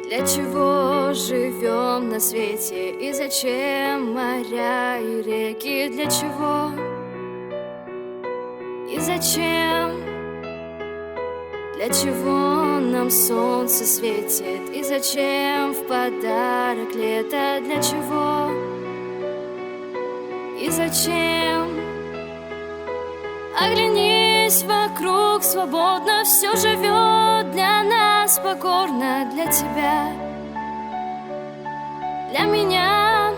Для чего живем на свете и зачем моря и реки? Для чего и зачем? Для чего нам солнце светит и зачем в подарок лето? Для чего и зачем? Оглянись вокруг, свободно все живет для нас, покорно для тебя, для меня.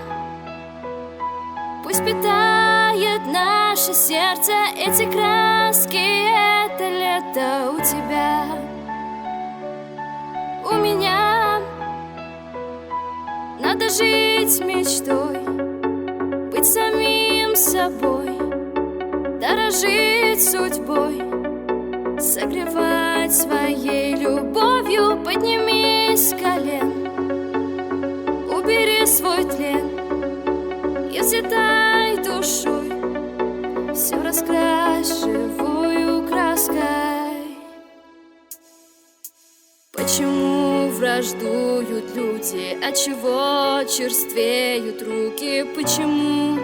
Пусть питает наше сердце эти краски, это лето у тебя, у меня. Надо жить мечтой, быть самим собой, дорожить судьбой, согревать своей любовью. Поднимись с колен, убери свой тлен и взлетай душой, все раскрась живую краской. Почему враждуют люди, отчего черствеют руки? Почему?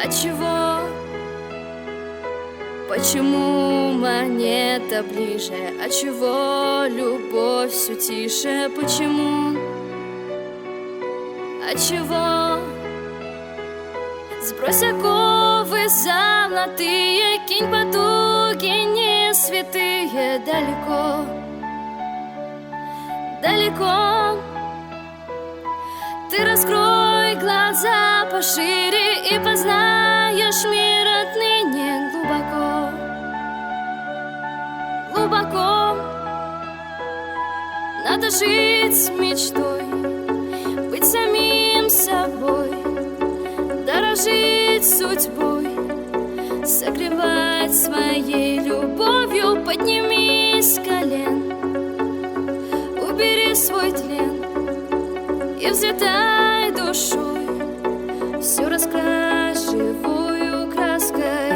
Отчего? Почему монета ближе? Отчего любовь все тише? Почему? Отчего? Сбрось оковы золотые, кинь потуги не святые. Далеко, далеко ты раскрой глаза пошире и познаешь мир отныне глубоко, глубоко. Надо жить мечтой, быть самим собой, дорожить судьбой, согревать своей любовью. Поднимись с колен, убери свой тлен и взлетай душой, все раскрась живую краской.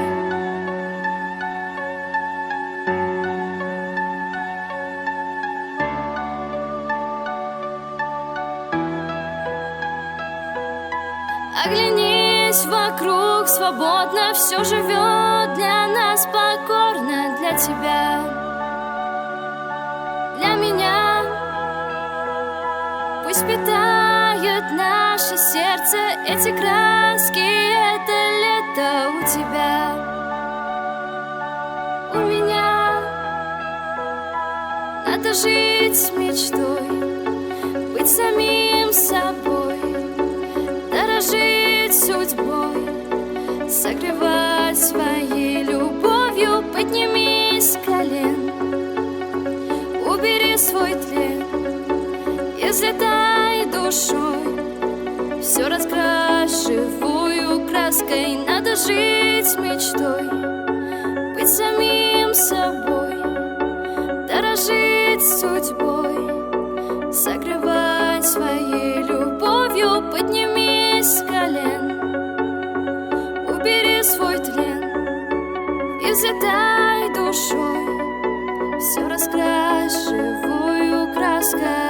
Оглянись вокруг, свободно все живет для нас, покорно для тебя, для меня. Пусть питает наше сердце эти краски, это лето у тебя, у меня. Надо жить мечтой, быть самим собой, дорожить судьбой, согревать своей любовью. Поднимись с колен, убери свой тлен и взлетай душой, все раскрась живую краской. Надо жить мечтой, быть самим собой, дорожить судьбой, согревать своей любовью. Поднимись с колен, убери свой тлен и взлетай душой, все раскрась живую краской.